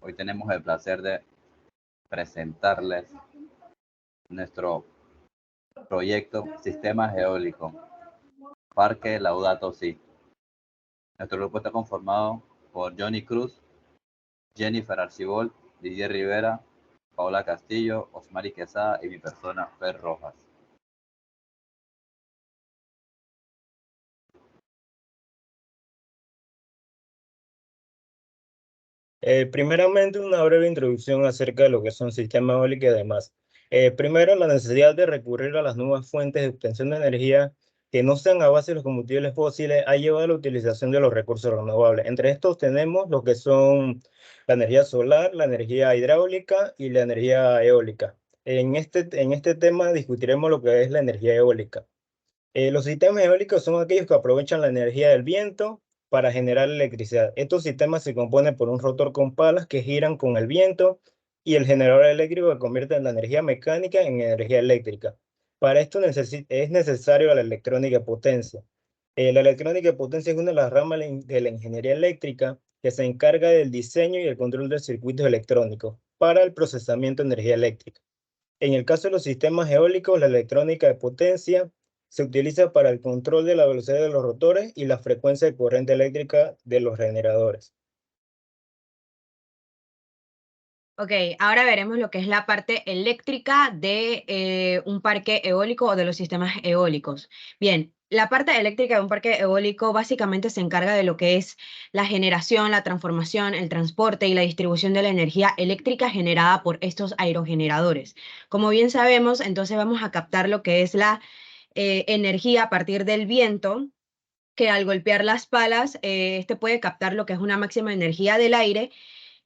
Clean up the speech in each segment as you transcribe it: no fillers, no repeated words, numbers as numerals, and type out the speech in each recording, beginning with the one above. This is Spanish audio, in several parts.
Hoy tenemos el placer de presentarles nuestro proyecto Sistemas Eólicos, Parque Laudato Si. Nuestro grupo está conformado por Johnny Cruz, Jennifer Arcibol, Didier Rivera, Paola Castillo, Osmari Quesada y mi persona, Fer Rojas. Primeramente, una breve introducción acerca de lo que son sistemas eólicos y demás. Primero, la necesidad de recurrir a las nuevas fuentes de obtención de energía que no sean a base de los combustibles fósiles ha llevado a la utilización de los recursos renovables. Entre estos tenemos lo que son la energía solar, la energía hidráulica y la energía eólica. En este tema discutiremos lo que es la energía eólica. Los sistemas eólicos son aquellos que aprovechan la energía del viento para generar electricidad. Estos sistemas se componen por un rotor con palas que giran con el viento y el generador eléctrico que convierte la energía mecánica en energía eléctrica. Para esto es necesario la electrónica de potencia. La electrónica de potencia es una de las ramas de la ingeniería eléctrica que se encarga del diseño y el control de circuitos electrónicos para el procesamiento de energía eléctrica. En el caso de los sistemas eólicos, la electrónica de potencia se utiliza para el control de la velocidad de los rotores y la frecuencia de corriente eléctrica de los generadores. Ok, ahora veremos lo que es la parte eléctrica de un parque eólico o de los sistemas eólicos. Bien, la parte eléctrica de un parque eólico básicamente se encarga de lo que es la generación, la transformación, el transporte y la distribución de la energía eléctrica generada por estos aerogeneradores. Como bien sabemos, entonces vamos a captar lo que es la energía a partir del viento, que al golpear las palas, este puede captar lo que es una máxima energía del aire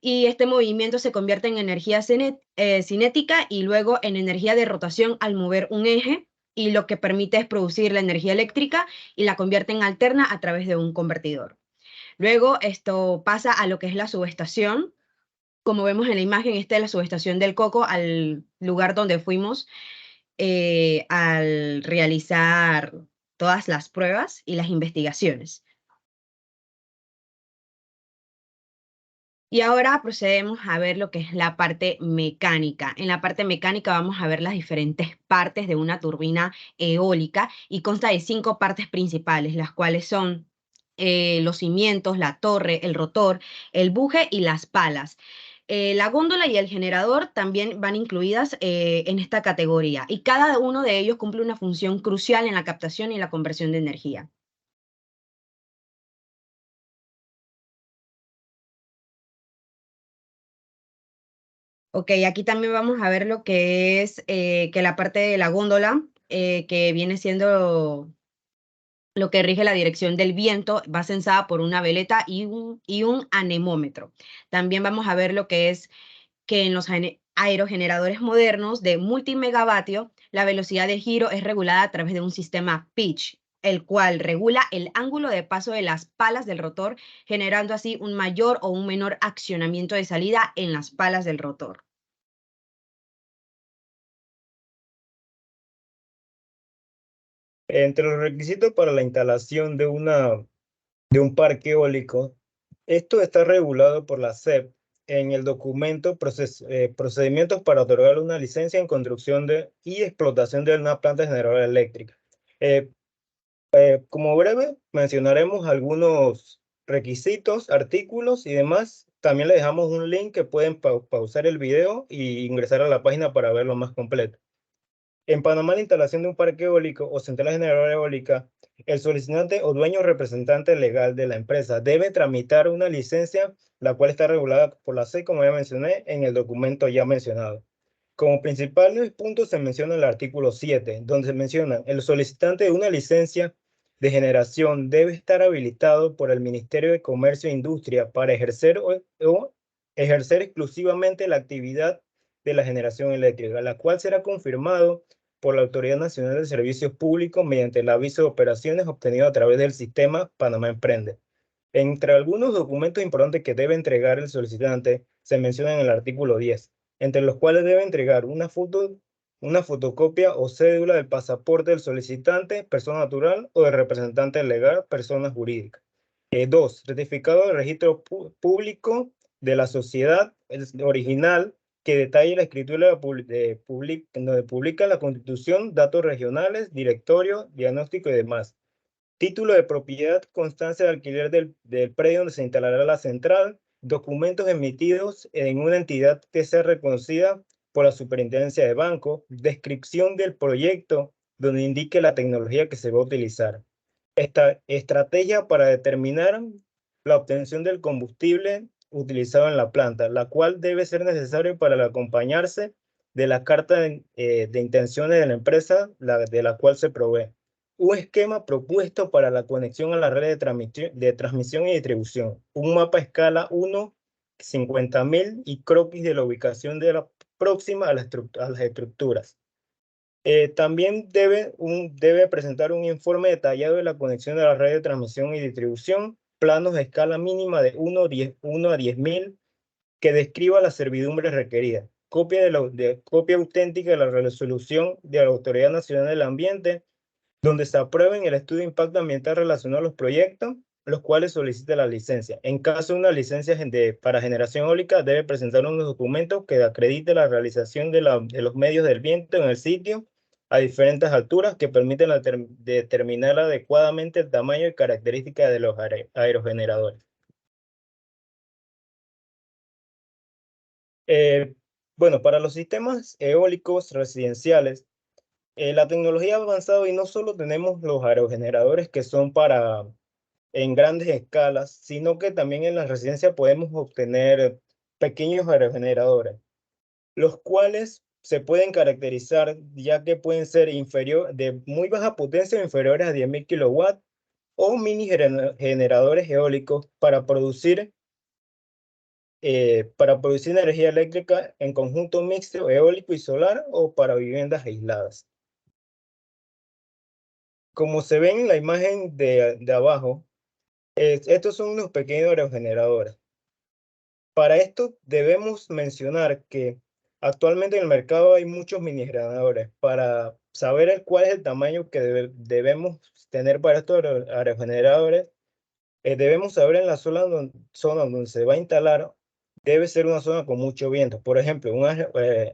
y este movimiento se convierte en energía cinética y luego en energía de rotación al mover un eje, y lo que permite es producir la energía eléctrica y la convierte en alterna a través de un convertidor. Luego esto pasa a lo que es la subestación. Como vemos en la imagen, esta es la subestación del Coco, al lugar donde fuimos al realizar todas las pruebas y las investigaciones. Y ahora procedemos a ver lo que es la parte mecánica. En la parte mecánica vamos a ver las diferentes partes de una turbina eólica y consta de 5 partes principales, las cuales son los cimientos, la torre, el rotor, el buje y las palas. La góndola y el generador también van incluidas en esta categoría, y cada uno de ellos cumple una función crucial en la captación y la conversión de energía. Ok, aquí también vamos a ver lo que es que la parte de la góndola, que viene siendo lo que rige la dirección del viento, va censada por una veleta y un anemómetro. También vamos a ver lo que es que en los aerogeneradores modernos de multimegavatio, la velocidad de giro es regulada a través de un sistema pitch, el cual regula el ángulo de paso de las palas del rotor, generando así un mayor o un menor accionamiento de salida en las palas del rotor. Entre los requisitos para la instalación de un parque eólico, esto está regulado por la SEP en el documento Procedimientos para otorgar una licencia en construcción y explotación de una planta generadora eléctrica. Como breve, mencionaremos algunos requisitos, artículos y demás. También les dejamos un link que pueden pausar el video y ingresar a la página para verlo más completo. En Panamá, la instalación de un parque eólico o central generadora eólica, el solicitante o dueño representante legal de la empresa debe tramitar una licencia, la cual está regulada por la SEC, como ya mencioné, en el documento ya mencionado. Como principales puntos se menciona el artículo 7, donde se menciona el solicitante de una licencia de generación debe estar habilitado por el Ministerio de Comercio e Industria para ejercer o ejercer exclusivamente la actividad de la generación eléctrica, la cual será confirmado por la Autoridad Nacional de Servicios Públicos mediante el aviso de operaciones obtenido a través del sistema Panamá Emprende. Entre algunos documentos importantes que debe entregar el solicitante se menciona en el artículo 10, entre los cuales debe entregar una fotocopia o cédula del pasaporte del solicitante, persona natural, o del representante legal, persona jurídica. 2. Certificado de registro público de la sociedad original que detalla la escritura donde publica la constitución, datos regionales, directorio, diagnóstico y demás. Título de propiedad, constancia de alquiler del predio donde se instalará la central, documentos emitidos en una entidad que sea reconocida por la superintendencia de banco, descripción del proyecto donde indique la tecnología que se va a utilizar. Esta estrategia para determinar la obtención del combustible utilizado en la planta, la cual debe ser necesario para acompañarse de la carta de intenciones de la empresa de la cual se provee. Un esquema propuesto para la conexión a la red de transmisión y distribución. Un mapa a escala 1, 50.000 y croquis de la ubicación de la próxima a las estructuras. También debe presentar un informe detallado de la conexión de la red de transmisión y distribución, planos de escala mínima de 1 a 10.000 que describa las servidumbres requeridas, copia auténtica de la resolución de la Autoridad Nacional del Ambiente, donde se aprueben el estudio de impacto ambiental relacionado a los proyectos, los cuales solicita la licencia. En caso de una licencia para generación eólica, debe presentar unos documentos que acredite la realización de los medios del viento en el sitio a diferentes alturas que permiten determinar adecuadamente el tamaño y características de los aerogeneradores. Bueno, para los sistemas eólicos residenciales, la tecnología ha avanzado y no solo tenemos los aerogeneradores que son en grandes escalas, sino que también en las residencias podemos obtener pequeños aerogeneradores, los cuales se pueden caracterizar ya que pueden ser de muy baja potencia, inferiores a 10.000 kilowatts, o mini generadores eólicos para producir energía eléctrica en conjunto mixto eólico y solar o para viviendas aisladas. Como se ve en la imagen de abajo, estos son unos pequeños aerogeneradores. Para esto debemos mencionar que actualmente en el mercado hay muchos mini generadores. Para saber cuál es el tamaño que debemos tener para estos aerogeneradores, debemos saber en la zona donde se va a instalar, debe ser una zona con mucho viento. Por ejemplo, un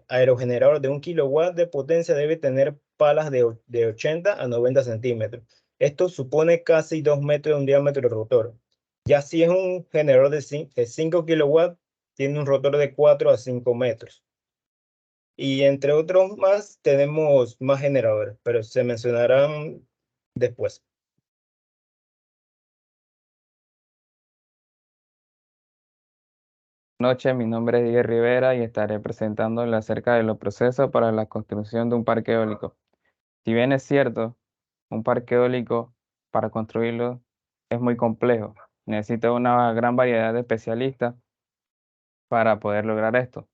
aerogenerador de 1 kilowatt de potencia debe tener palas de 80 a 90 centímetros. Esto supone casi 2 metros de un diámetro rotor. Ya si es un generador de 5 kilowatts, tiene un rotor de 4 a 5 metros. Y entre otros más, tenemos más generadores, pero se mencionarán después. Buenas noches, mi nombre es Diego Rivera y estaré presentándole acerca de los procesos para la construcción de un parque eólico. Si bien es cierto, un parque eólico para construirlo es muy complejo. Necesita una gran variedad de especialistas para poder lograr esto.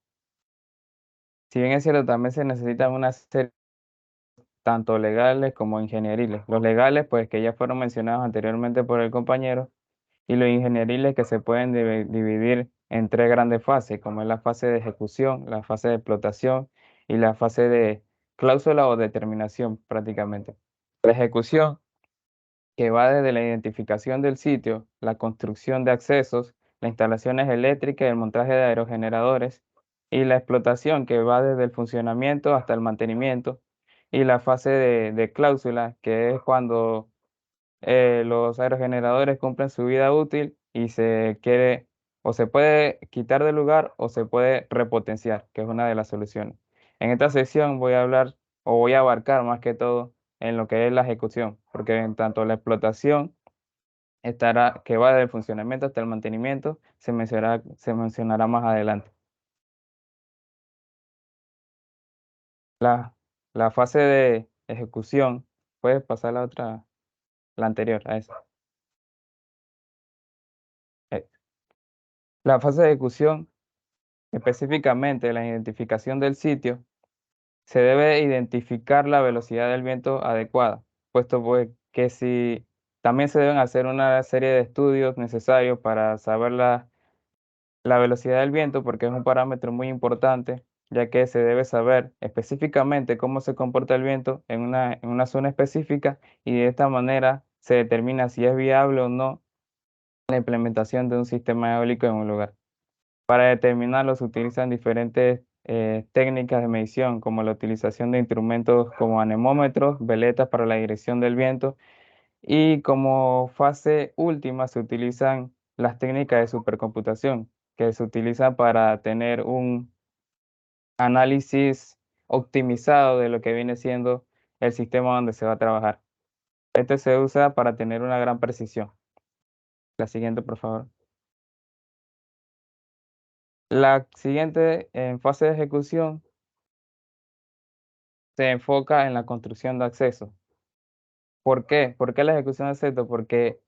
Si bien es cierto, también se necesitan una serie tanto legales como ingenieriles. Los legales, pues que ya fueron mencionados anteriormente por el compañero, y los ingenieriles que se pueden dividir en tres grandes fases, como es la fase de ejecución, la fase de explotación y la fase de cláusula o determinación prácticamente. La ejecución, que va desde la identificación del sitio, la construcción de accesos, las instalaciones eléctricas y el montaje de aerogeneradores, y la explotación, que va desde el funcionamiento hasta el mantenimiento, y la fase de cláusula, que es cuando los aerogeneradores cumplen su vida útil y se quiere o se puede quitar del lugar o se puede repotenciar, que es una de las soluciones. En esta sección voy a hablar o voy a abarcar más que todo en lo que es la ejecución, porque en tanto la explotación estará, que va del funcionamiento hasta el mantenimiento, se mencionará más adelante. La fase de ejecución, puedes pasar la anterior a esa. La fase de ejecución, específicamente la identificación del sitio, se debe identificar la velocidad del viento adecuada, puesto pues que si también se deben hacer una serie de estudios necesarios para saber la velocidad del viento, porque es un parámetro muy importante, ya que se debe saber específicamente cómo se comporta el viento en una zona específica y de esta manera se determina si es viable o no la implementación de un sistema eólico en un lugar. Para determinarlo se utilizan diferentes técnicas de medición, como la utilización de instrumentos como anemómetros, veletas para la dirección del viento, y como fase última se utilizan las técnicas de supercomputación, que se utilizan para tener un análisis optimizado de lo que viene siendo el sistema donde se va a trabajar. Este se usa para tener una gran precisión. La siguiente, por favor. La siguiente, en fase de ejecución, se enfoca en la construcción de acceso. ¿Por qué? ¿Por qué la ejecución de acceso? Porque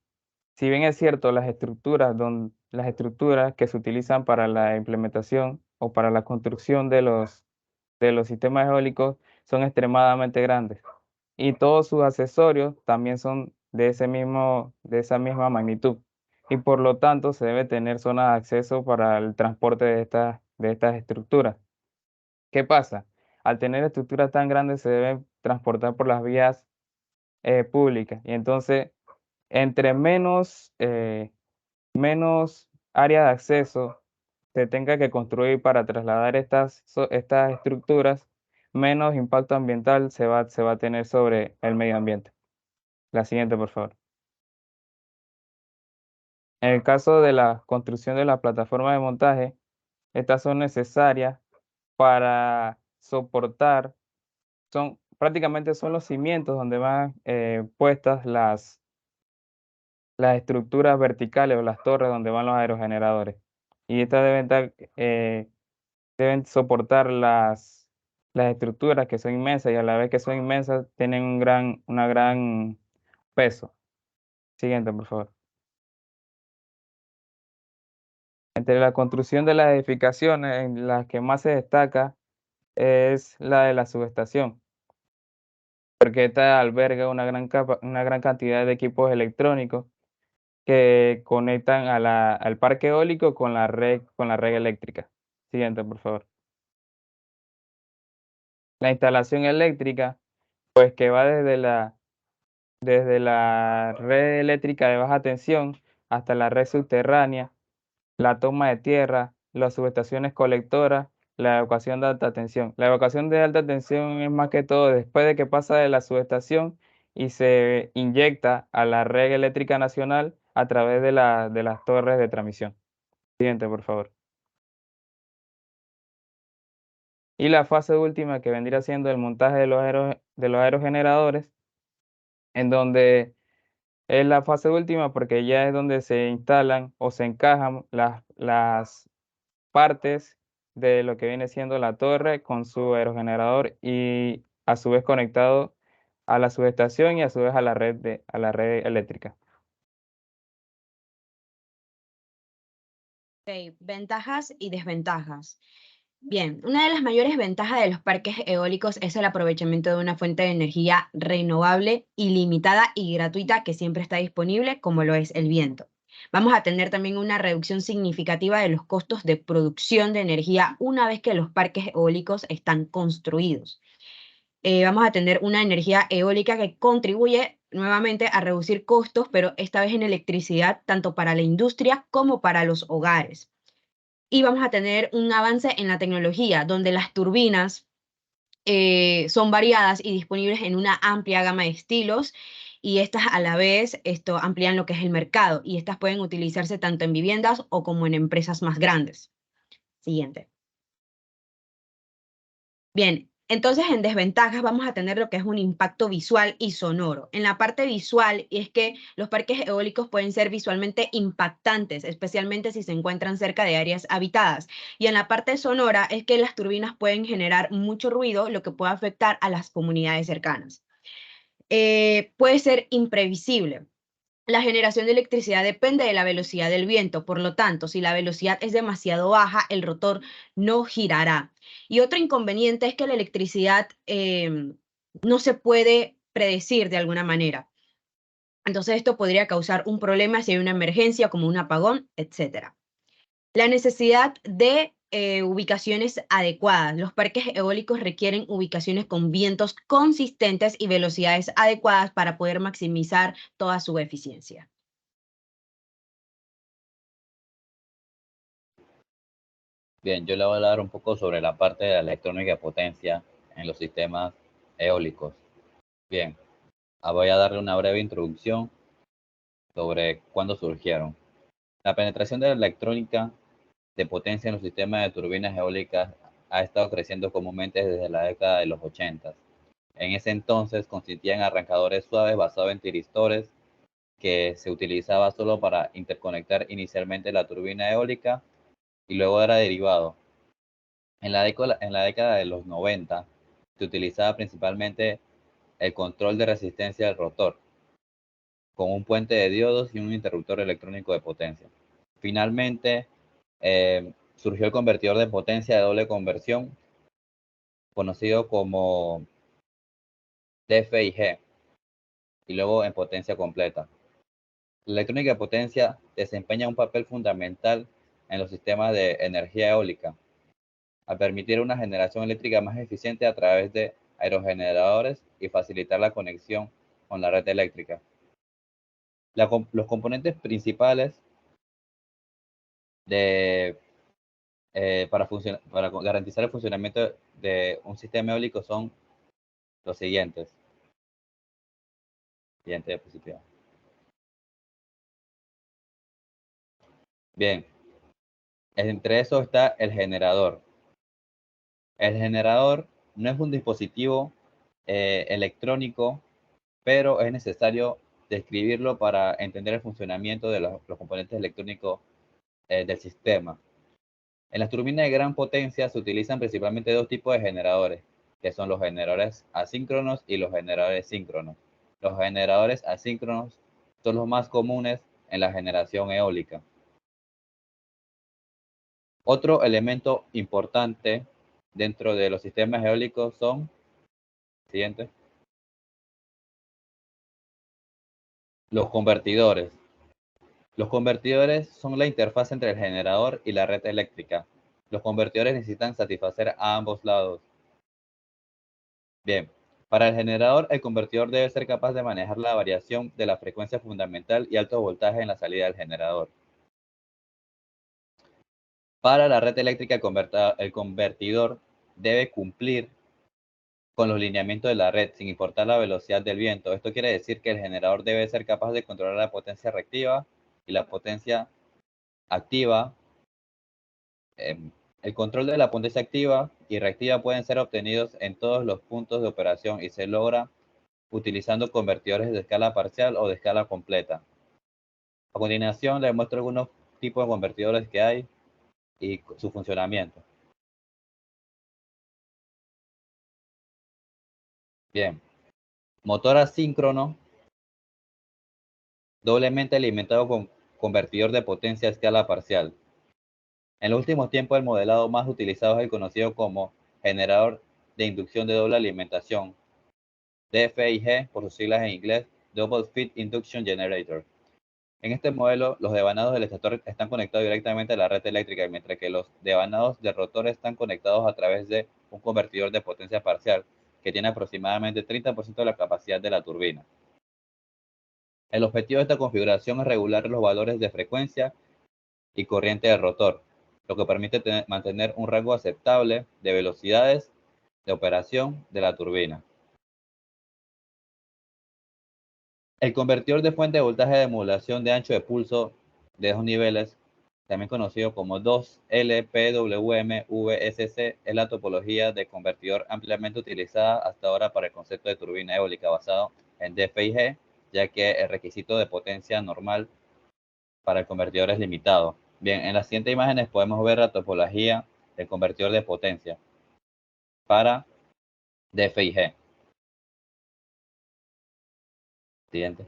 si bien es cierto, las estructuras que se utilizan para la implementación o para la construcción de los sistemas eólicos son extremadamente grandes, y todos sus accesorios también son de esa misma magnitud, y por lo tanto se debe tener zonas de acceso para el transporte de estas estructuras. ¿Qué pasa? Al tener estructuras tan grandes se deben transportar por las vías públicas, y entonces entre menos área de acceso se tenga que construir para trasladar estas estructuras, menos impacto ambiental se va a tener sobre el medio ambiente. La siguiente, por favor. En el caso de la construcción de la plataforma de montaje, estas son necesarias para soportar, prácticamente son los cimientos donde van puestas las estructuras verticales o las torres donde van los aerogeneradores. Y estas deben soportar las estructuras que son inmensas, y a la vez que son inmensas tienen una gran peso. Siguiente, por favor. Entre la construcción de las edificaciones, en las que más se destaca es la de la subestación, porque esta alberga una gran cantidad de equipos electrónicos que conectan al parque eólico con la red eléctrica. Siguiente, por favor. La instalación eléctrica, pues que va desde la red eléctrica de baja tensión hasta la red subterránea, la toma de tierra, las subestaciones colectoras, la evacuación de alta tensión. La evacuación de alta tensión es más que todo después de que pasa de la subestación y se inyecta a la red eléctrica nacional a través de las torres de transmisión. Siguiente, por favor. Y la fase última, que vendría siendo el montaje de los aerogeneradores, en donde es la fase última porque ya es donde se instalan o se encajan las partes de lo que viene siendo la torre con su aerogenerador, y a su vez conectado a la subestación y a su vez a la red eléctrica. Ok, ventajas y desventajas. Bien, una de las mayores ventajas de los parques eólicos es el aprovechamiento de una fuente de energía renovable, ilimitada y gratuita que siempre está disponible, como lo es el viento. Vamos a tener también una reducción significativa de los costos de producción de energía una vez que los parques eólicos están construidos. Vamos a tener una energía eólica que contribuye nuevamente a reducir costos, pero esta vez en electricidad, tanto para la industria como para los hogares. Y vamos a tener un avance en la tecnología, donde las turbinas son variadas y disponibles en una amplia gama de estilos, y estas a la vez amplían lo que es el mercado, y estas pueden utilizarse tanto en viviendas o como en empresas más grandes. Siguiente. Bien, entonces en desventajas vamos a tener lo que es un impacto visual y sonoro. En la parte visual es que los parques eólicos pueden ser visualmente impactantes, especialmente si se encuentran cerca de áreas habitadas. Y en la parte sonora es que las turbinas pueden generar mucho ruido, lo que puede afectar a las comunidades cercanas. Puede ser imprevisible. La generación de electricidad depende de la velocidad del viento, por lo tanto, si la velocidad es demasiado baja, el rotor no girará. Y otro inconveniente es que la electricidad no se puede predecir de alguna manera. Entonces esto podría causar un problema si hay una emergencia como un apagón, etc. La necesidad de ubicaciones adecuadas. Los parques eólicos requieren ubicaciones con vientos consistentes y velocidades adecuadas para poder maximizar toda su eficiencia. Bien, yo le voy a hablar un poco sobre la parte de la electrónica de potencia en los sistemas eólicos. Bien, voy a darle una breve introducción sobre cuándo surgieron. La penetración de la electrónica de potencia en los sistemas de turbinas eólicas ha estado creciendo comúnmente desde la década de los 80. En ese entonces consistía en arrancadores suaves basados en tiristores que se utilizaba solo para interconectar inicialmente la turbina eólica y luego era derivado. En la década de los 90 se utilizaba principalmente el control de resistencia del rotor, con un puente de diodos y un interruptor electrónico de potencia. Finalmente, surgió el convertidor de potencia de doble conversión, conocido como DFIG, y luego en potencia completa. La electrónica de potencia desempeña un papel fundamental en los sistemas de energía eólica, al permitir una generación eléctrica más eficiente a través de aerogeneradores y facilitar la conexión con la red eléctrica. Los componentes principales para garantizar el funcionamiento de un sistema eólico son los siguientes. Siguiente diapositiva. Bien, entre eso está el generador. El generador no es un dispositivo electrónico, pero es necesario describirlo para entender el funcionamiento de los componentes electrónicos del sistema. En las turbinas de gran potencia se utilizan principalmente dos tipos de generadores, que son los generadores asíncronos y los generadores síncronos. Los generadores asíncronos son los más comunes en la generación eólica. Otro elemento importante dentro de los sistemas eólicos son, siguiente, los convertidores. Los convertidores son la interfaz entre el generador y la red eléctrica. Los convertidores necesitan satisfacer a ambos lados. Bien, para el generador, el convertidor debe ser capaz de manejar la variación de la frecuencia fundamental y alto voltaje en la salida del generador. Para la red eléctrica, el convertidor debe cumplir con los lineamientos de la red, sin importar la velocidad del viento. Esto quiere decir que el generador debe ser capaz de controlar la potencia reactiva y la potencia activa. El control de la potencia activa y reactiva pueden ser obtenidos en todos los puntos de operación y se logra utilizando convertidores de escala parcial o de escala completa. A continuación les muestro algunos tipos de convertidores que hay y su funcionamiento. Bien, motor asíncrono, doblemente alimentado con convertidor de potencia a escala parcial. En los últimos tiempos el modelado más utilizado es el conocido como generador de inducción de doble alimentación, DFIG por sus siglas en inglés, Double Feed Induction Generator. En este modelo, los devanados del estator están conectados directamente a la red eléctrica, mientras que los devanados del rotor están conectados a través de un convertidor de potencia parcial, que tiene aproximadamente 30% de la capacidad de la turbina. El objetivo de esta configuración es regular los valores de frecuencia y corriente del rotor, lo que permite mantener un rango aceptable de velocidades de operación de la turbina. El convertidor de fuente de voltaje de modulación de ancho de pulso de 2 niveles, también conocido como 2LPWM-VSC, es la topología de convertidor ampliamente utilizada hasta ahora para el concepto de turbina eólica basado en DFIG, ya que el requisito de potencia normal para el convertidor es limitado. Bien, en las siguientes imágenes podemos ver la topología del convertidor de potencia para DFIG. Siguiente.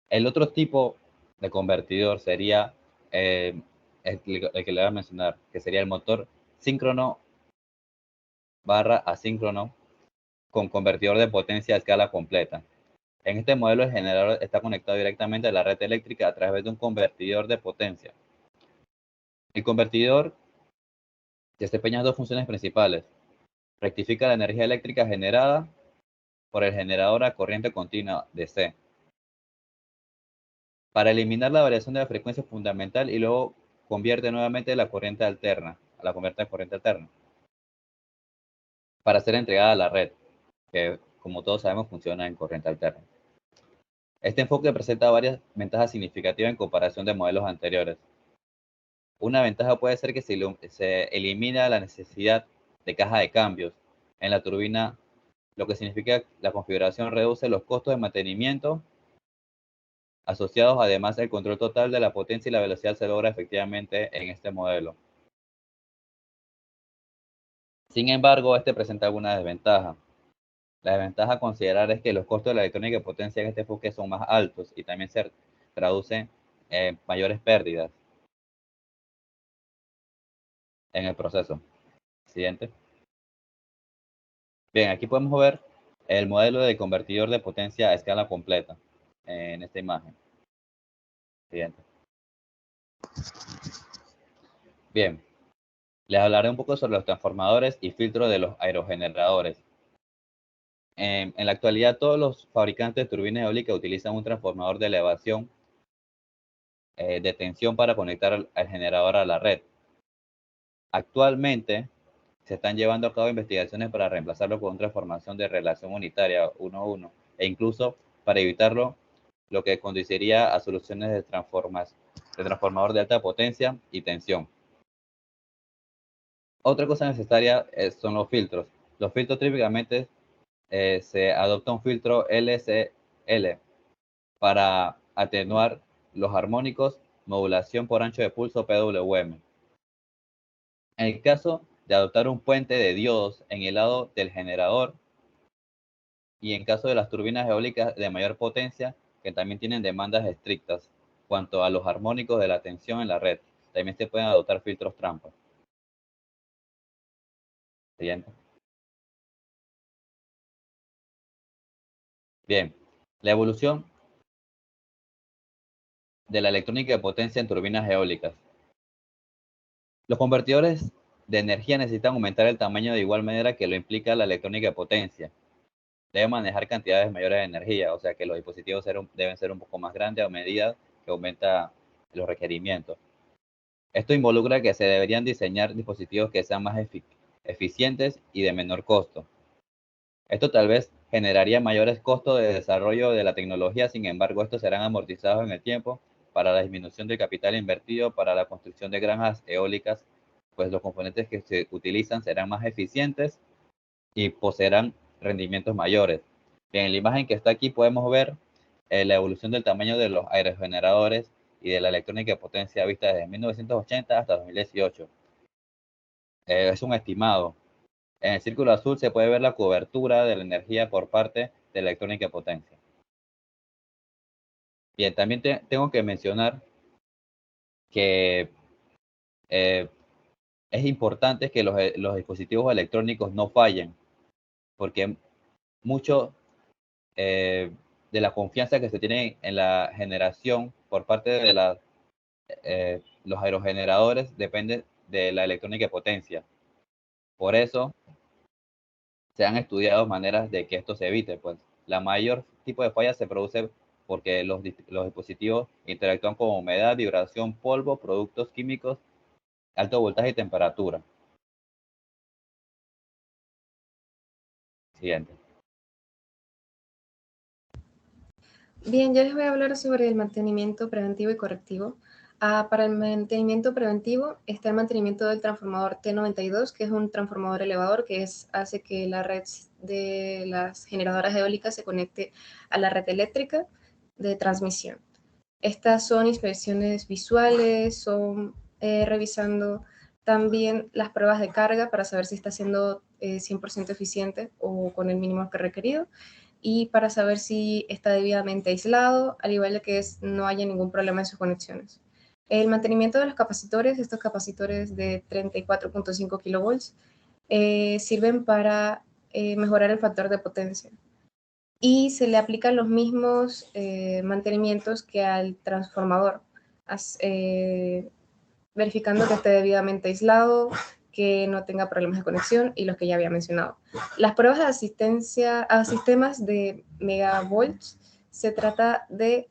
El otro tipo de convertidor sería el que le voy a mencionar, que sería el motor síncrono barra asíncrono con convertidor de potencia a escala completa. En este modelo el generador está conectado directamente a la red eléctrica a través de un convertidor de potencia. El convertidor desempeña dos funciones principales. Rectifica la energía eléctrica generada por el generador a corriente continua DC, para eliminar la variación de la frecuencia fundamental y luego convierte nuevamente la corriente alterna, a la convierte en corriente alterna, para ser entregada a la red, que como todos sabemos funciona en corriente alterna. Este enfoque presenta varias ventajas significativas en comparación de modelos anteriores. Una ventaja puede ser que se elimina la necesidad de caja de cambios en la turbina, lo que significa que la configuración reduce los costos de mantenimiento asociados. Además, el control total de la potencia y la velocidad se logra efectivamente en este modelo. Sin embargo, este presenta alguna desventaja. La desventaja a considerar es que los costos de la electrónica de potencia en este enfoque son más altos y también se traducen en mayores pérdidas en el proceso. Siguiente. Bien, aquí podemos ver el modelo de convertidor de potencia a escala completa en esta imagen. Siguiente. Bien, les hablaré un poco sobre los transformadores y filtros de los aerogeneradores. En la actualidad, todos los fabricantes de turbinas eólicas utilizan un transformador de elevación de tensión para conectar al generador a la red. Actualmente, se están llevando a cabo investigaciones para reemplazarlo con una transformación de relación unitaria 1:1 e incluso para evitarlo, lo que conduciría a soluciones de transformador de alta potencia y tensión. Otra cosa necesaria son los filtros. Los filtros típicamente se adopta un filtro LCL para atenuar los armónicos, modulación por ancho de pulso PWM. En el caso de adoptar un puente de diodos en el lado del generador y en caso de las turbinas eólicas de mayor potencia, que también tienen demandas estrictas cuanto a los armónicos de la tensión en la red, también se pueden adoptar filtros trampa. Siguiente. Bien, la evolución de la electrónica de potencia en turbinas eólicas. Los convertidores de energía necesitan aumentar el tamaño de igual manera que lo implica la electrónica de potencia. Deben manejar cantidades mayores de energía, o sea que los dispositivos deben ser un poco más grandes a medida que aumenta los requerimientos. Esto involucra que se deberían diseñar dispositivos que sean más eficientes y de menor costo. Esto tal vez generaría mayores costos de desarrollo de la tecnología, sin embargo, estos serán amortizados en el tiempo para la disminución del capital invertido para la construcción de granjas eólicas, pues los componentes que se utilizan serán más eficientes y poseerán rendimientos mayores. Bien, en la imagen que está aquí podemos ver la evolución del tamaño de los aerogeneradores y de la electrónica de potencia vista desde 1980 hasta 2018. Es un estimado. En el círculo azul se puede ver la cobertura de la energía por parte de la electrónica de potencia. Bien, también tengo que mencionar que es importante que los dispositivos electrónicos no fallen, porque mucho de la confianza que se tiene en la generación por parte de los aerogeneradores depende de la electrónica de potencia. Por eso se han estudiado maneras de que esto se evite, pues la mayor tipo de falla se produce porque los dispositivos interactúan con humedad, vibración, polvo, productos químicos, alto voltaje y temperatura. Siguiente. Bien, ya les voy a hablar sobre el mantenimiento preventivo y correctivo. Para el mantenimiento preventivo está el mantenimiento del transformador T92, que es un transformador elevador que hace que la red de las generadoras eólicas se conecte a la red eléctrica de transmisión. Estas son inspecciones visuales, son revisando también las pruebas de carga para saber si está siendo 100% eficiente o con el mínimo que requerido, y para saber si está debidamente aislado, al igual de que no haya ningún problema en sus conexiones. El mantenimiento de los capacitores, estos capacitores de 34.5 kilovolts, sirven para mejorar el factor de potencia. Y se le aplican los mismos mantenimientos que al transformador, verificando que esté debidamente aislado, que no tenga problemas de conexión y los que ya había mencionado. Las pruebas de asistencia a sistemas de megavolts se trata de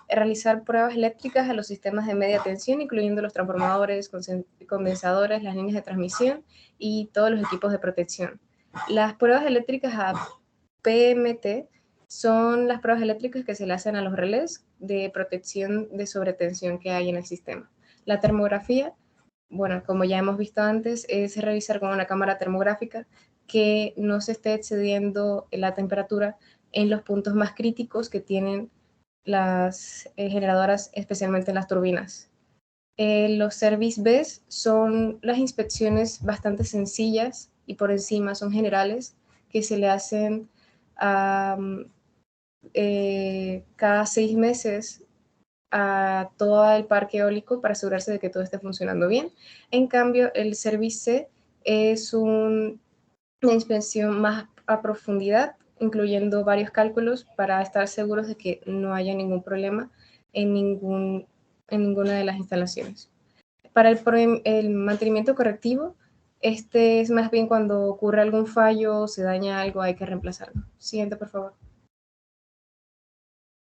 realizar pruebas eléctricas a los sistemas de media tensión, incluyendo los transformadores, condensadores, las líneas de transmisión y todos los equipos de protección. Las pruebas eléctricas a PMT son las pruebas eléctricas que se le hacen a los relés de protección de sobretensión que hay en el sistema. La termografía, bueno, como ya hemos visto antes, es revisar con una cámara termográfica que no se esté excediendo la temperatura en los puntos más críticos que tienen las generadoras, especialmente en las turbinas. Los service best son las inspecciones bastante sencillas y por encima son generales que se le hacen cada 6 meses a todo el parque eólico para asegurarse de que todo esté funcionando bien. En cambio, el Service C es una inspección más a profundidad, incluyendo varios cálculos para estar seguros de que no haya ningún problema en ninguna de las instalaciones. Para el mantenimiento correctivo, este es más bien cuando ocurre algún fallo, se daña algo, hay que reemplazarlo. Siguiente, por favor.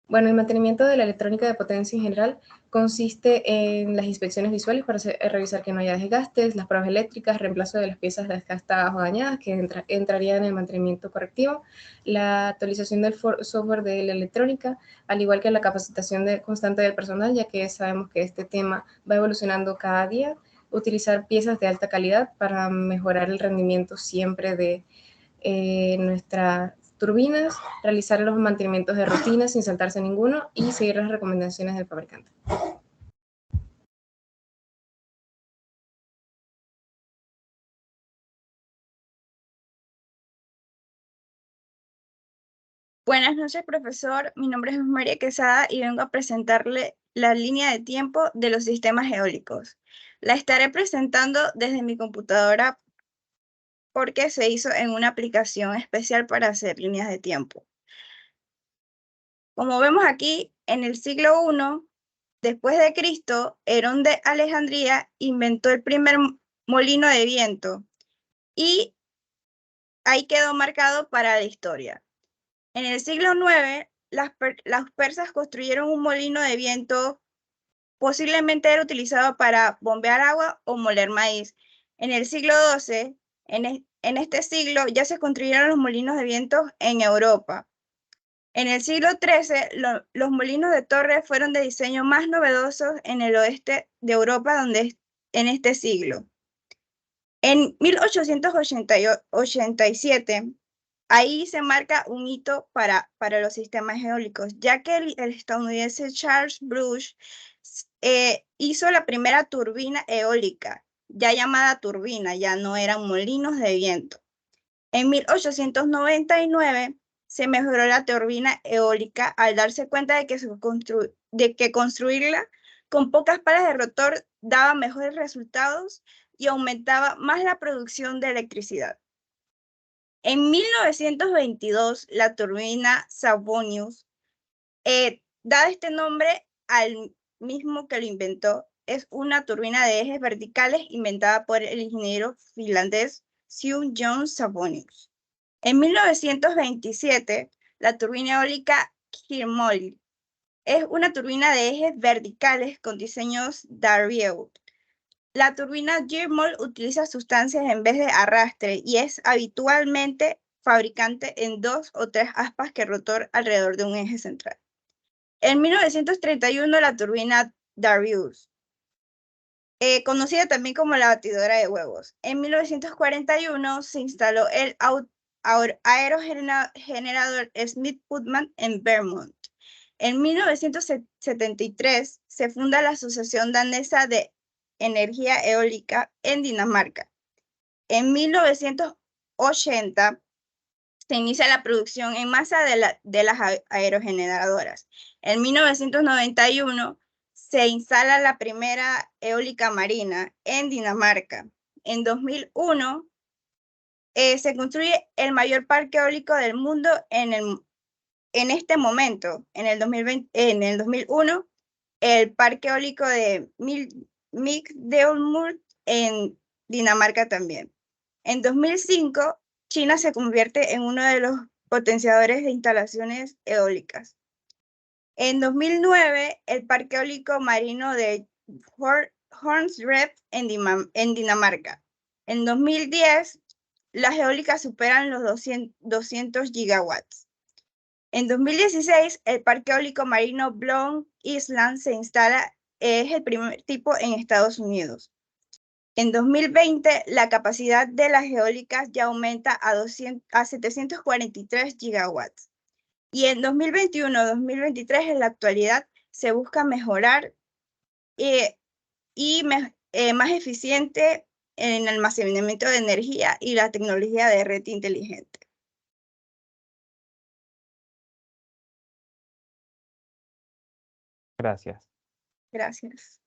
Bueno, el mantenimiento de la electrónica de potencia en general consiste en las inspecciones visuales para revisar que no haya desgastes, las pruebas eléctricas, reemplazo de las piezas desgastadas o dañadas que entrarían en el mantenimiento correctivo, la actualización del software de la electrónica, al igual que la capacitación constante del personal, ya que sabemos que este tema va evolucionando cada día, utilizar piezas de alta calidad para mejorar el rendimiento siempre de nuestras turbinas, realizar los mantenimientos de rutina sin saltarse ninguno y seguir las recomendaciones del fabricante. Buenas noches, profesor. Mi nombre es María Quesada y vengo a presentarle la línea de tiempo de los sistemas eólicos. La estaré presentando desde mi computadora porque se hizo en una aplicación especial para hacer líneas de tiempo. Como vemos aquí, en el siglo I después de Cristo, Herón de Alejandría inventó el primer molino de viento y ahí quedó marcado para la historia. En el siglo IX, las persas construyeron un molino de viento, posiblemente era utilizado para bombear agua o moler maíz. En el siglo XII, en este siglo, ya se construyeron los molinos de viento en Europa. En el siglo XIII, los molinos de torre fueron de diseño más novedosos en el oeste de Europa en este siglo. En 1887, ahí se marca un hito para los sistemas eólicos, ya que el estadounidense Charles Brush hizo la primera turbina eólica, ya llamada turbina, ya no eran molinos de viento. En 1899 se mejoró la turbina eólica al darse cuenta de que construirla con pocas palas de rotor daba mejores resultados y aumentaba más la producción de electricidad. En 1922, la turbina Savonius, da este nombre al mismo que lo inventó, es una turbina de ejes verticales inventada por el ingeniero finlandés Sir John Savonius. En 1927, la turbina eólica Kirkmoil es una turbina de ejes verticales con diseños Darvieux. La turbina Kirkmoil utiliza sustancias en vez de arrastre y es habitualmente fabricante en 2 o 3 aspas que rotor alrededor de un eje central. En 1931, la turbina Darvieux, conocida también como la batidora de huevos. En 1941 se instaló el aerogenerador Smith-Putman en Vermont. En 1973 se funda la Asociación Danesa de Energía Eólica en Dinamarca. En 1980 se inicia la producción en masa de las aerogeneradoras. En 1991 se instala la primera eólica marina en Dinamarca. En 2001 se construye el mayor parque eólico del mundo en este momento. En el 2001, el parque eólico de Middelburg en Dinamarca también. En 2005, China se convierte en uno de los potenciadores de instalaciones eólicas. En 2009, el Parque Eólico Marino de Hornsrev en Dinamarca. En 2010, las eólicas superan los 200 gigawatts. En 2016, el Parque Eólico Marino Blown Island se instala, es el primer tipo en Estados Unidos. En 2020, la capacidad de las eólicas ya aumenta a 743 gigawatts. Y en 2021-2023, en la actualidad, se busca mejorar más eficiente en el almacenamiento de energía y la tecnología de red inteligente. Gracias. Gracias.